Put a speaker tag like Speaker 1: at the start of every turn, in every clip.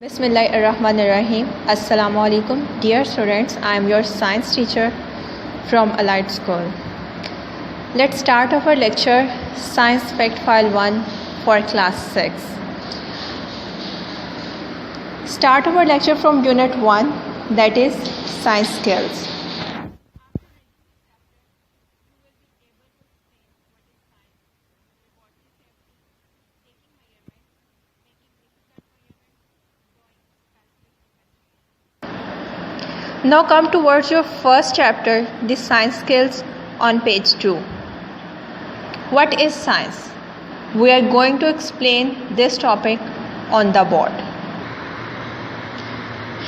Speaker 1: Bismillahirrahmanirrahim. Assalamu alaikum. Dear students, I am your science teacher from Allied School. Let's start our lecture Science Fact File 1 for class 6. Start our lecture from unit 1, that is science skills. Now come towards your first chapter, the science skills, on page 2. What is science? We are going to explain this topic on the board.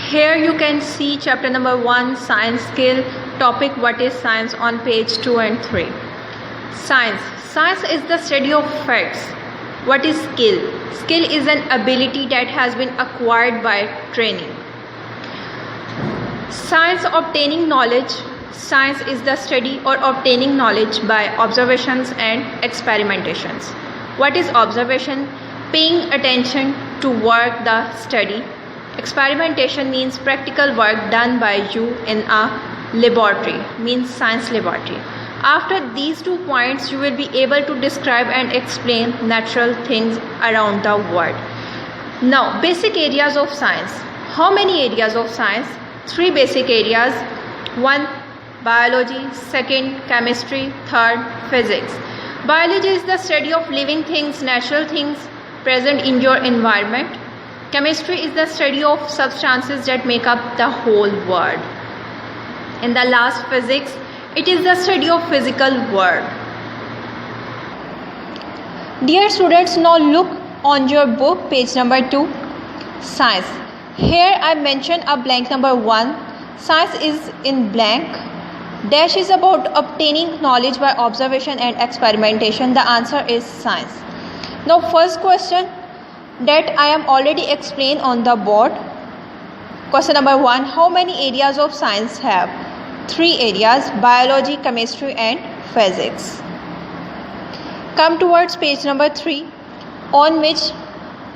Speaker 1: Here you can see chapter number 1, science skill, topic what is science, on page 2 and 3. Science. Science is the study of facts. What is skill? Skill is an ability that has been acquired by training. Science obtaining knowledge. Science is the study or obtaining knowledge by observations and experimentations. What is observation? Paying attention to work, the study. Experimentation means practical work done by you in a laboratory, means science laboratory. After these 2 points, you will be able to describe and explain natural things around the world. Now, basic areas of science. How many areas of science? 3 basic areas. 1, biology. 2, chemistry. 3, physics. Biology is the study of living things, natural things present in your environment. Chemistry is the study of substances that make up the whole world. And the last, physics, it is the study of physical world. Dear students, now look on your book, page number 2, science. Here I mention a blank number 1. Science is in blank. Dash is about obtaining knowledge by observation and experimentation. The answer is science. Now first question that I am already explained on the board. Question number 1. How many areas of science have? 3 areas: biology, chemistry and physics. Come towards page number 3, on which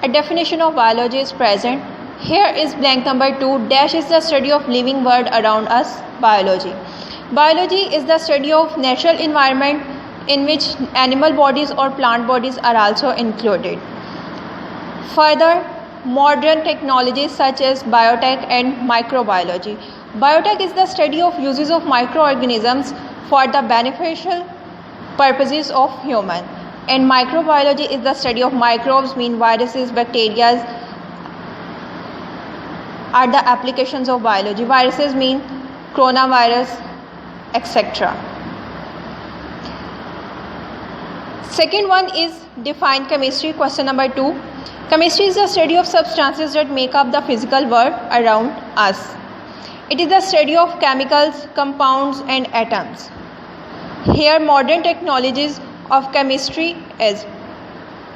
Speaker 1: a definition of biology is present. Here is blank number 2. Dash is the study of living world around us. Biology. Biology is the study of natural environment in which animal bodies or plant bodies are also included. Further, modern technologies such as biotech and microbiology. Biotech is the study of uses of microorganisms for the beneficial purposes of human. And microbiology is the study of microbes, mean viruses, bacteria are the applications of biology. Viruses mean coronavirus, etc. Second one is define chemistry. Question number 2. Chemistry is the study of substances that make up the physical world around us. It is the study of chemicals, compounds and atoms. Here modern technologies of chemistry is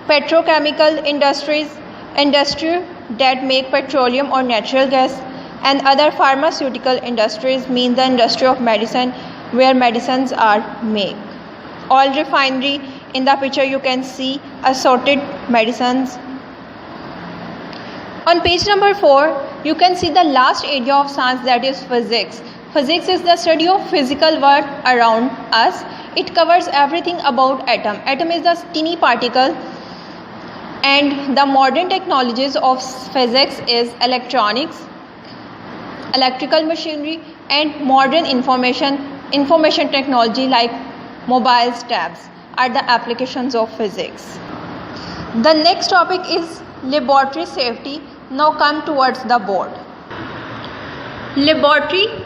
Speaker 1: petrochemical industries, industry that make petroleum or natural gas, and other pharmaceutical industries mean the industry of medicine where medicines are made. Oil refinery, in the picture you can see assorted medicines. On page number 4, you can see the last area of science, that is physics. Physics is the study of physical world around us. It covers everything about atom. Atom is the tiny particle, and the modern technologies of physics is electronics, electrical machinery and modern information technology like mobiles, tabs are the applications of physics. The next topic is laboratory safety. Now come towards the board. Laboratory,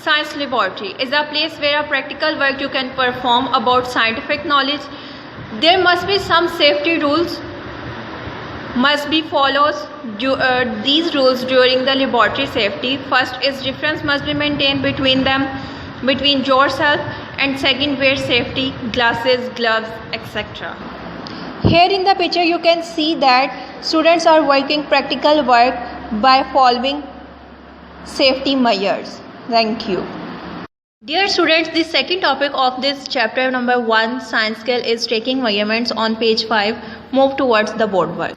Speaker 1: science laboratory is a place where a practical work you can perform about scientific knowledge. There must be some safety rules must be followed. These rules during the laboratory safety. First is difference must be maintained between them, between yourself, and second, wear safety glasses, gloves, etc. Here in the picture you can see that students are working practical work by following safety measures. Thank you. Dear students, the second topic of this chapter number 1, science skill, is taking measurements, on page 5. Move towards the board work.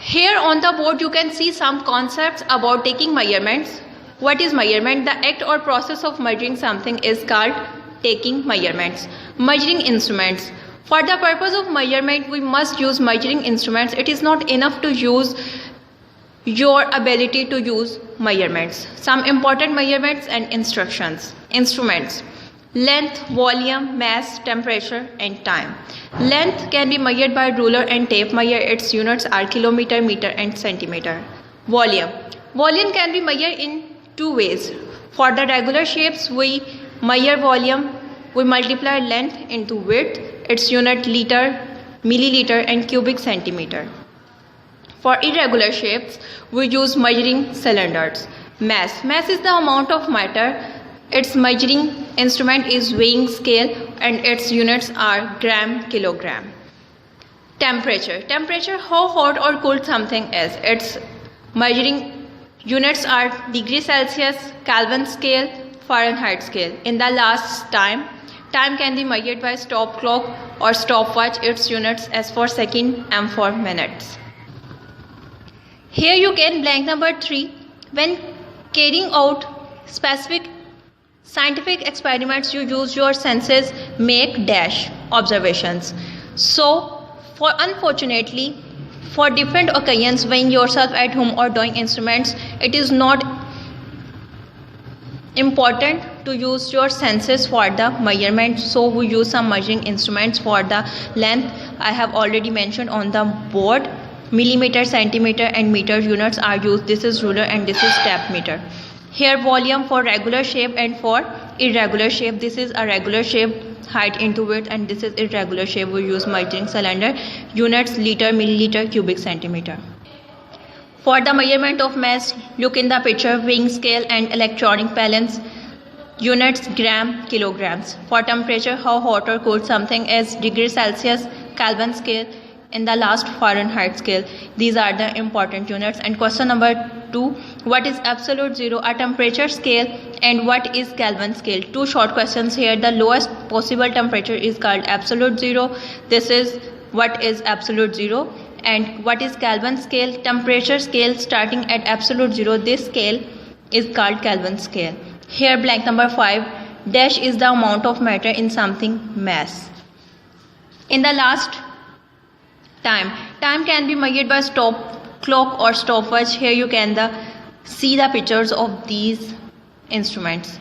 Speaker 1: Here on the board you can see some concepts about taking measurements. What is measurement? The act or process of measuring something is called taking measurements. Measuring instruments. For the purpose of measurement we must use measuring instruments. It is not enough to use your ability to use measurements. Some important measurements and instruments. Length, volume, mass, temperature and time. Length can be measured by ruler and tape measure. Its units are kilometer, meter and centimeter. Volume can be measured in two ways. For the regular shapes we measure volume, we multiply length into width. Its unit liter, milliliter and cubic centimeter. For irregular shapes we use measuring cylinders. Mass is the amount of matter. Its measuring instrument is weighing scale and its units are gram, kilogram. Temperature, how hot or cold something is. Its measuring units are degree Celsius, Kelvin scale, Fahrenheit scale. In the last time can be measured by stop clock or stopwatch. Its units as for second and for minutes. Here you can blank number 3. When carrying out specific scientific experiments you use your senses, make dash observations. So unfortunately for different occasions when yourself at home or doing instruments, it is not important to use your senses for the measurement. So we use some measuring instruments. For the length I have already mentioned on the board. Millimeter, centimeter and meter units are used. This is ruler and this is step meter. Here volume for regular shape and for irregular shape. This is a regular shape, height into width, and this is irregular shape. We use measuring cylinder. Units liter, milliliter, cubic centimeter. For the measurement of mass, look in the picture. Weighing scale and electronic balance. Units gram, kilograms. For temperature, how hot or cold something is. Degree Celsius, Kelvin scale. In the last, Fahrenheit scale. These are the important units. And question number 2, what is absolute zero? A temperature scale. And what is Kelvin scale? Two short questions here. The lowest possible temperature is called absolute zero. This is what is absolute zero. And what is Kelvin scale? Temperature scale starting at absolute zero. This scale is called Kelvin scale. Here blank number 5, dash is the amount of matter in something, mass. In the last, time can be measured by stop clock or stopwatch. Here you can see the pictures of these instruments.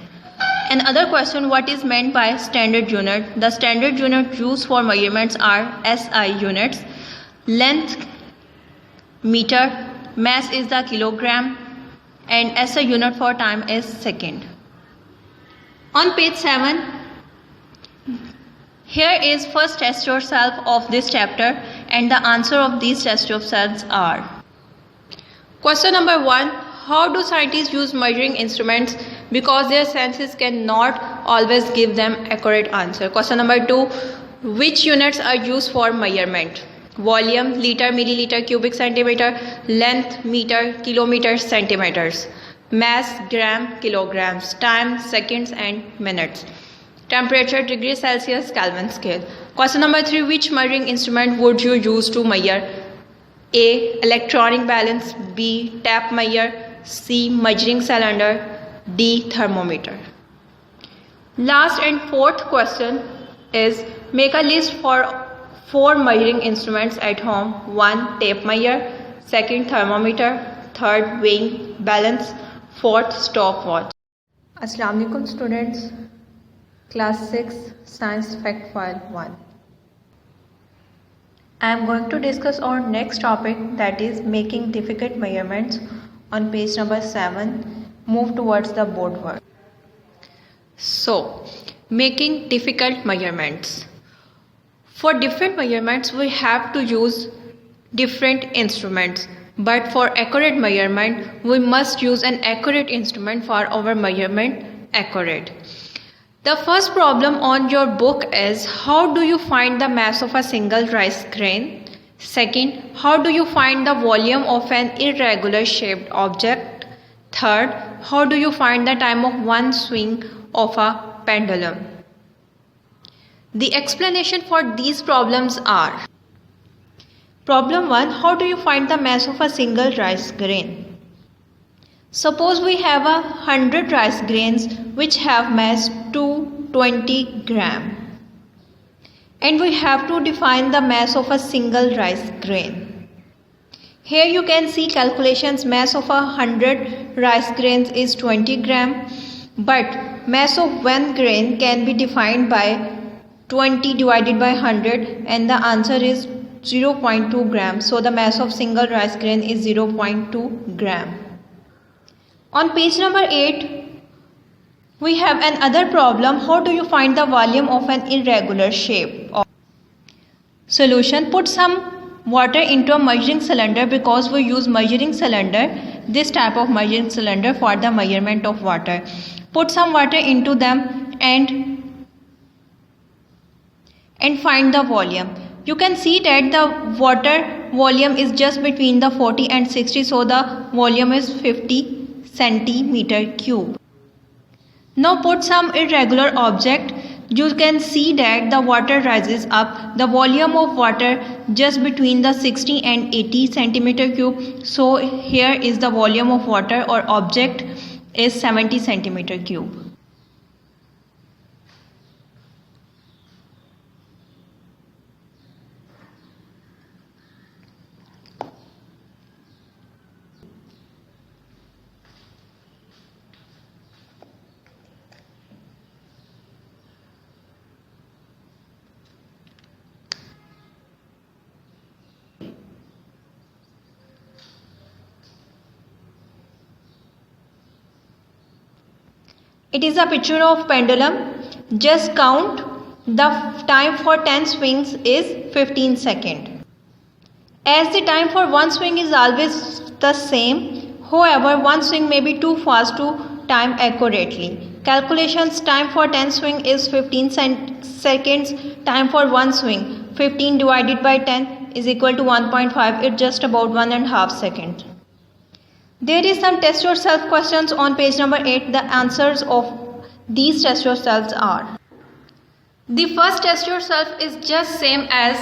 Speaker 1: Another question, what is meant by standard unit? The standard unit used for measurements are SI units. Length, meter, mass is the kilogram, and SI unit for time is second. On page 7, here is first test yourself of this chapter, and the answer of these test yourselves are. Question number 1, how do scientists use measuring instruments? Because their senses cannot always give them accurate answer. Question number 2, which units are used for measurement? Volume, liter, milliliter, cubic centimeter. Length, meter, kilometers, centimeters. Mass, gram, kilograms. Time, seconds and minutes. Temperature, degree Celsius, Kelvin scale. Question number 3, which measuring instrument would you use to measure? A, electronic balance. B, tape measure. C, measuring cylinder. D, thermometer. Last and fourth question is, make a list for 4 measuring instruments at home. 1, tape measure. 2nd, thermometer. 3rd, weighing balance. 4th, stopwatch. Assalamu alaikum students. Class 6 Science Fact File 1. I am going to discuss our next topic, that is making difficult measurements. On page number 7, move towards the board work. So, making difficult measurements. For different measurements we have to use different instruments, but for accurate measurement we must use an accurate instrument for our measurement accurate. The first problem on your book is, how do you find the mass of a single rice grain? Second, how do you find the volume of an irregular shaped object? Third, how do you find the time of one swing of a pendulum? The explanation for these problems are: Problem 1. How do you find the mass of a single rice grain? Suppose we have 100 rice grains which have mass 220 gram. And we have to define the mass of a single rice grain. Here you can see calculations. Mass of 100 rice grains is 20 gram. But mass of one grain can be defined by 20 divided by 100 and the answer is 0.2 gram. So the mass of single rice grain is 0.2 gram. On page number 8, we have another problem. How do you find the volume of an irregular shape? Solution. Put some water into a measuring cylinder because we use measuring cylinder, this type of measuring cylinder, for the measurement of water. Put some water into them and find the volume. You can see that the water volume is just between the 40 and 60, so the volume is 50 centimeter cube. Now put some irregular object. You can see that the water rises up. The volume of water just between the 60 and 80 centimeter cube. So here is the volume of water or object is 70 centimeter cube. It is a picture of pendulum. Just count. The time for 10 swings is 15 seconds. As the time for one swing is always the same, however, one swing may be too fast to time accurately. Calculations. Time for 10 swing is 15 seconds. Time for one swing, 15 divided by 10 is equal to 1.5. It's just about 1.5 seconds. There is some test yourself questions on page number 8. The answers of these test yourselves are. The first test yourself is just same as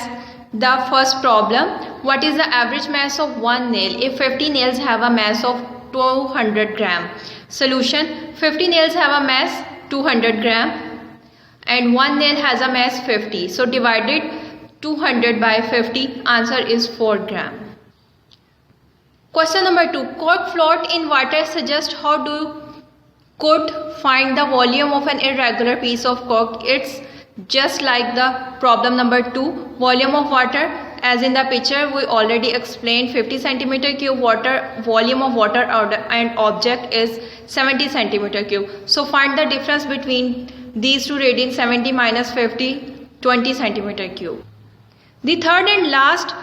Speaker 1: the first problem. What is the average mass of one nail if 50 nails have a mass of 200 gram? Solution. 50 nails have a mass 200 gram and one nail has a mass 50. So divided 200 by 50, answer is 4 gram. Question number 2. Cork float in water suggests how do could find the volume of an irregular piece of cork. It's just like the problem number 2. Volume of water, as in the picture we already explained, 50 centimeter cube water, volume of water and object is 70 centimeter cube. So find the difference between these two readings, 70 minus 50, 20 centimeter cube. The third and last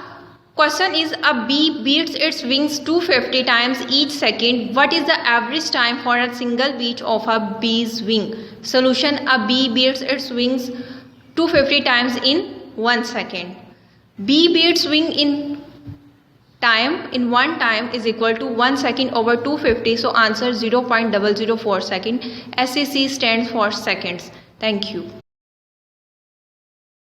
Speaker 1: question is a bee beats its wings 250 times each second. What is the average time for a single beat of a bee's wing? Solution. A bee beats its wings 250 times in 1 second. Bee beats wing in one time is equal to 1 second over 250. So answer 0.004 second. SEC stands for seconds. Thank you.